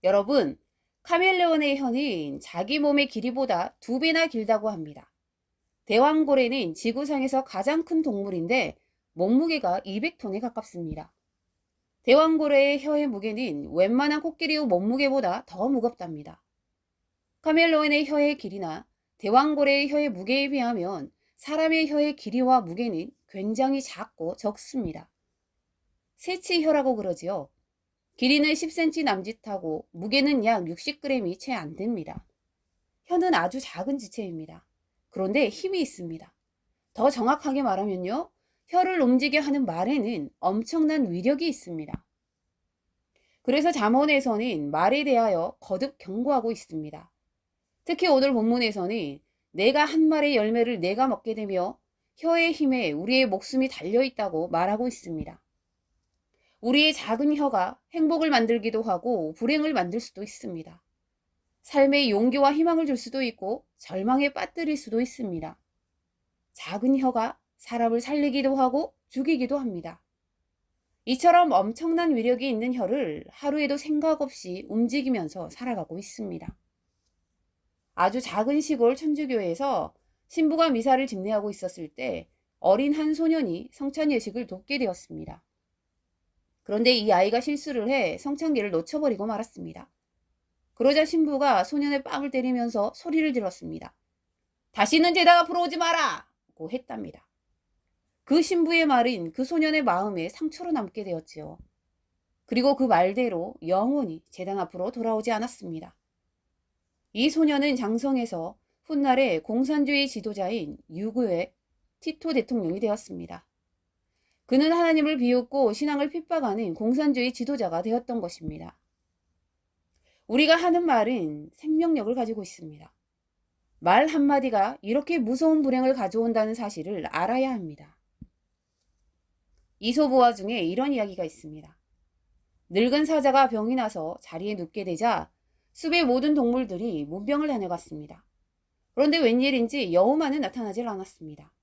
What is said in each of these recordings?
여러분, 카멜레온의 혀는 자기 몸의 길이보다 2배나 길다고 합니다. 대왕고래는 지구상에서 가장 큰 동물인데 몸무게가 200톤에 가깝습니다. 대왕고래의 혀의 무게는 웬만한 코끼리의 몸무게보다 더 무겁답니다. 카멜레온의 혀의 길이나 대왕고래의 혀의 무게에 비하면 사람의 혀의 길이와 무게는 굉장히 작고 적습니다. 새치혀라고 그러지요. 길이는 10cm 남짓하고 무게는 약 60g이 채 안 됩니다. 혀는 아주 작은 지체입니다. 그런데 힘이 있습니다. 더 정확하게 말하면요, 혀를 움직여 하는 말에는 엄청난 위력이 있습니다. 그래서 잠언에서는 말에 대하여 거듭 경고하고 있습니다. 특히 오늘 본문에서는 내가 한 말의 열매를 내가 먹게 되며 혀의 힘에 우리의 목숨이 달려있다고 말하고 있습니다. 우리의 작은 혀가 행복을 만들기도 하고 불행을 만들 수도 있습니다. 삶에 용기와 희망을 줄 수도 있고 절망에 빠뜨릴 수도 있습니다. 작은 혀가 사람을 살리기도 하고 죽이기도 합니다. 이처럼 엄청난 위력이 있는 혀를 하루에도 생각 없이 움직이면서 살아가고 있습니다. 아주 작은 시골 천주교에서 신부가 미사를 집례하고 있었을 때 어린 한 소년이 성찬 예식을 돕게 되었습니다. 그런데 이 아이가 실수를 해 성찬기를 놓쳐버리고 말았습니다. 그러자 신부가 소년의 뺨을 때리면서 소리를 질렀습니다. 다시는 제단 앞으로 오지 마라! 고 했답니다. 그 신부의 말은 그 소년의 마음에 상처로 남게 되었지요. 그리고 그 말대로 영원히 제단 앞으로 돌아오지 않았습니다. 이 소년은 장성에서 훗날에 공산주의 지도자인 유구의 티토 대통령이 되었습니다. 그는 하나님을 비웃고 신앙을 핍박하는 공산주의 지도자가 되었던 것입니다. 우리가 하는 말은 생명력을 가지고 있습니다. 말 한마디가 이렇게 무서운 불행을 가져온다는 사실을 알아야 합니다. 이솝우화 중에 이런 이야기가 있습니다. 늙은 사자가 병이 나서 자리에 눕게 되자 숲의 모든 동물들이 문병을 다녀갔습니다. 그런데 웬일인지 여우만은 나타나질 않았습니다.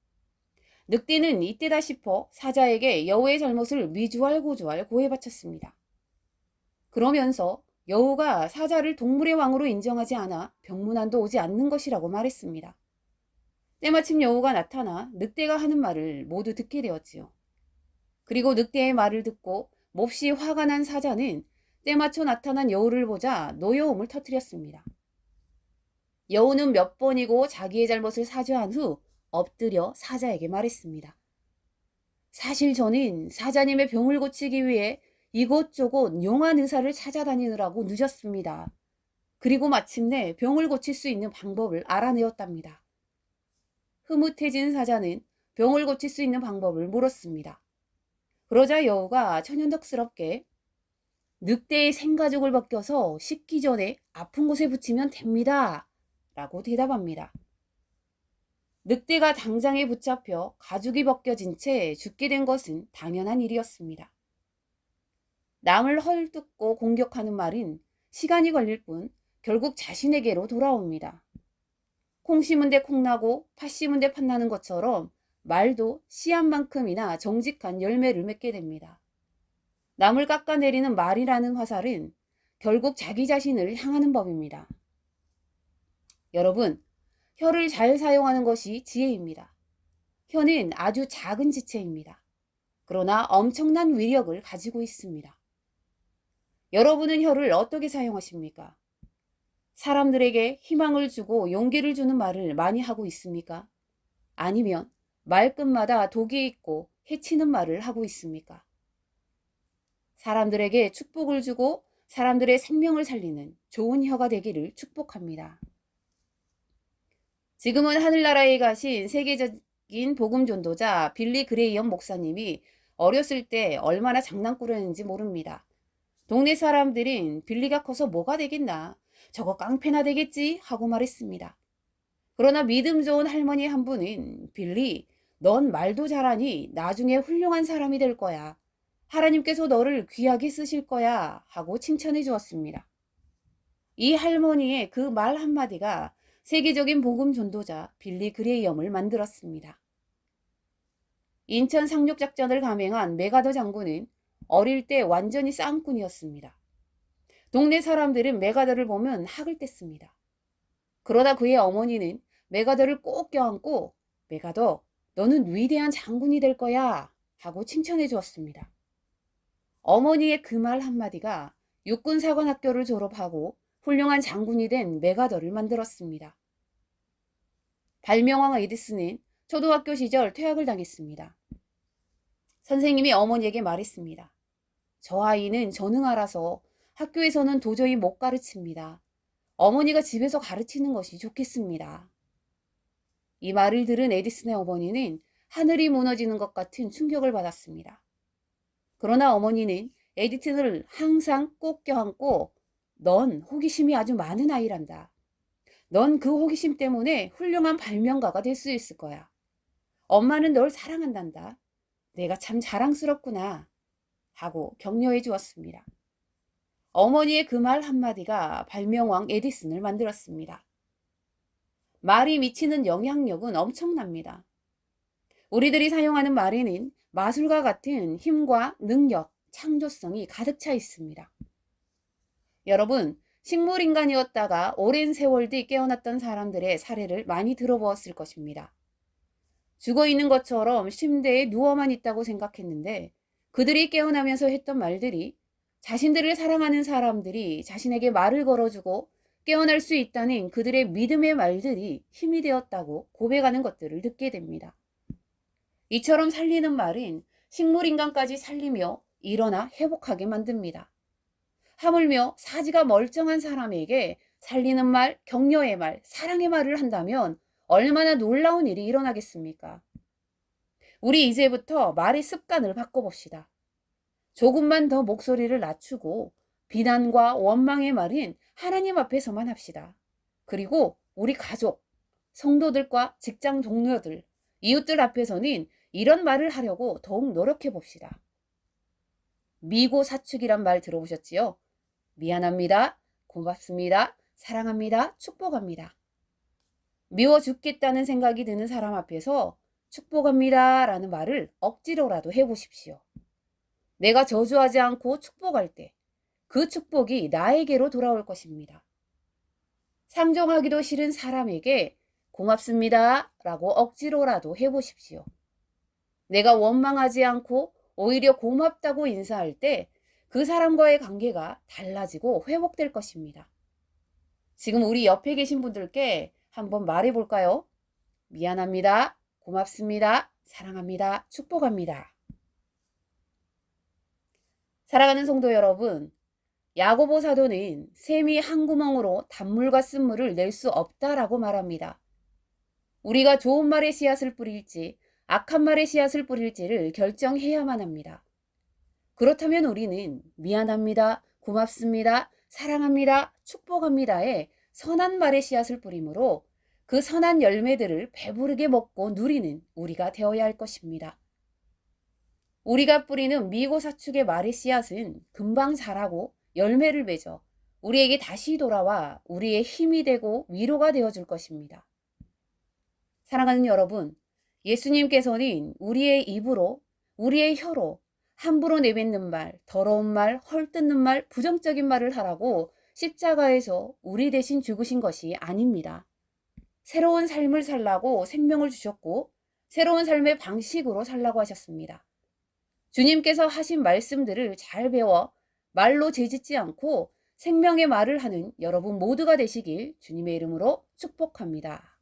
늑대는 이때다 싶어 사자에게 여우의 잘못을 미주알고주알 고해 바쳤습니다. 그러면서 여우가 사자를 동물의 왕으로 인정하지 않아 병문안도 오지 않는 것이라고 말했습니다. 때마침 여우가 나타나 늑대가 하는 말을 모두 듣게 되었지요. 그리고 늑대의 말을 듣고 몹시 화가 난 사자는 때맞춰 나타난 여우를 보자 노여움을 터뜨렸습니다. 여우는 몇 번이고 자기의 잘못을 사죄한 후 엎드려 사자에게 말했습니다. 사실 저는 사자님의 병을 고치기 위해 이곳저곳 용한 의사를 찾아다니느라고 늦었습니다. 그리고 마침내 병을 고칠 수 있는 방법을 알아내었답니다. 흐뭇해진 사자는 병을 고칠 수 있는 방법을 물었습니다. 그러자 여우가 천연덕스럽게 늑대의 생가죽을 벗겨서 씻기 전에 아픈 곳에 붙이면 됩니다. 라고 대답합니다. 늑대가 당장에 붙잡혀 가죽이 벗겨진 채 죽게 된 것은 당연한 일이었습니다. 남을 헐뜯고 공격하는 말은 시간이 걸릴 뿐 결국 자신에게로 돌아옵니다. 콩 심은 데 콩나고 팥 심은 데 팥나는 것처럼 말도 씨앗 만큼이나 정직한 열매를 맺게 됩니다. 남을 깎아내리는 말이라는 화살은 결국 자기 자신을 향하는 법입니다. 여러분, 혀를 잘 사용하는 것이 지혜입니다. 혀는 아주 작은 지체입니다. 그러나 엄청난 위력을 가지고 있습니다. 여러분은 혀를 어떻게 사용하십니까? 사람들에게 희망을 주고 용기를 주는 말을 많이 하고 있습니까? 아니면 말끝마다 독이 있고 해치는 말을 하고 있습니까? 사람들에게 축복을 주고 사람들의 생명을 살리는 좋은 혀가 되기를 축복합니다. 지금은 하늘나라에 가신 세계적인 복음 전도자 빌리 그레이엄 목사님이 어렸을 때 얼마나 장난꾸러였는지 모릅니다. 동네 사람들은 빌리가 커서 뭐가 되겠나, 저거 깡패나 되겠지 하고 말했습니다. 그러나 믿음 좋은 할머니 한 분은 빌리, 넌 말도 잘하니 나중에 훌륭한 사람이 될 거야. 하나님께서 너를 귀하게 쓰실 거야 하고 칭찬해 주었습니다. 이 할머니의 그 말 한마디가 세계적인 복음 전도자 빌리 그레이엄을 만들었습니다. 인천 상륙작전을 감행한 메가더 장군은 어릴 때 완전히 쌍꾼이었습니다. 동네 사람들은 메가더를 보면 학을 뗐습니다. 그러다 그의 어머니는 메가더를 꼭 껴안고 메가더, 너는 위대한 장군이 될 거야 하고 칭찬해 주었습니다. 어머니의 그 말 한마디가 육군사관학교를 졸업하고 훌륭한 장군이 된 메가더를 만들었습니다. 발명왕 에디슨은 초등학교 시절 퇴학을 당했습니다. 선생님이 어머니에게 말했습니다. 저 아이는 전능하라서 학교에서는 도저히 못 가르칩니다. 어머니가 집에서 가르치는 것이 좋겠습니다. 이 말을 들은 에디슨의 어머니는 하늘이 무너지는 것 같은 충격을 받았습니다. 그러나 어머니는 에디슨을 항상 꼭 껴안고 넌 호기심이 아주 많은 아이란다. 넌 그 호기심 때문에 훌륭한 발명가가 될 수 있을 거야. 엄마는 널 사랑한단다. 내가 참 자랑스럽구나. 하고 격려해 주었습니다. 어머니의 그 말 한마디가 발명왕 에디슨을 만들었습니다. 말이 미치는 영향력은 엄청납니다. 우리들이 사용하는 말에는 마술과 같은 힘과 능력, 창조성이 가득 차 있습니다. 여러분, 식물인간이었다가 오랜 세월 뒤 깨어났던 사람들의 사례를 많이 들어보았을 것입니다. 죽어있는 것처럼 침대에 누워만 있다고 생각했는데 그들이 깨어나면서 했던 말들이 자신들을 사랑하는 사람들이 자신에게 말을 걸어주고 깨어날 수 있다는 그들의 믿음의 말들이 힘이 되었다고 고백하는 것들을 듣게 됩니다. 이처럼 살리는 말은 식물인간까지 살리며 일어나 회복하게 만듭니다. 하물며 사지가 멀쩡한 사람에게 살리는 말, 격려의 말, 사랑의 말을 한다면 얼마나 놀라운 일이 일어나겠습니까? 우리 이제부터 말의 습관을 바꿔봅시다. 조금만 더 목소리를 낮추고 비난과 원망의 말은 하나님 앞에서만 합시다. 그리고 우리 가족, 성도들과 직장 동료들, 이웃들 앞에서는 이런 말을 하려고 더욱 노력해 봅시다. 미고사축이란 말 들어보셨지요? 미안합니다. 고맙습니다. 사랑합니다. 축복합니다. 미워 죽겠다는 생각이 드는 사람 앞에서 축복합니다 라는 말을 억지로라도 해보십시오. 내가 저주하지 않고 축복할 때 그 축복이 나에게로 돌아올 것입니다. 상종하기도 싫은 사람에게 고맙습니다 라고 억지로라도 해보십시오. 내가 원망하지 않고 오히려 고맙다고 인사할 때 그 사람과의 관계가 달라지고 회복될 것입니다. 지금 우리 옆에 계신 분들께 한번 말해볼까요? 미안합니다. 고맙습니다. 사랑합니다. 축복합니다. 사랑하는 성도 여러분, 야고보 사도는 샘이 한 구멍으로 단물과 쓴물을 낼 수 없다라고 말합니다. 우리가 좋은 말의 씨앗을 뿌릴지 악한 말의 씨앗을 뿌릴지를 결정해야만 합니다. 그렇다면 우리는 미안합니다, 고맙습니다, 사랑합니다, 축복합니다의 선한 말의 씨앗을 뿌림으로 그 선한 열매들을 배부르게 먹고 누리는 우리가 되어야 할 것입니다. 우리가 뿌리는 미고사축의 말의 씨앗은 금방 자라고 열매를 맺어 우리에게 다시 돌아와 우리의 힘이 되고 위로가 되어줄 것입니다. 사랑하는 여러분, 예수님께서는 우리의 입으로, 우리의 혀로 함부로 내뱉는 말, 더러운 말, 헐뜯는 말, 부정적인 말을 하라고 십자가에서 우리 대신 죽으신 것이 아닙니다. 새로운 삶을 살라고 생명을 주셨고 새로운 삶의 방식으로 살라고 하셨습니다. 주님께서 하신 말씀들을 잘 배워 말로 재짓지 않고 생명의 말을 하는 여러분 모두가 되시길 주님의 이름으로 축복합니다.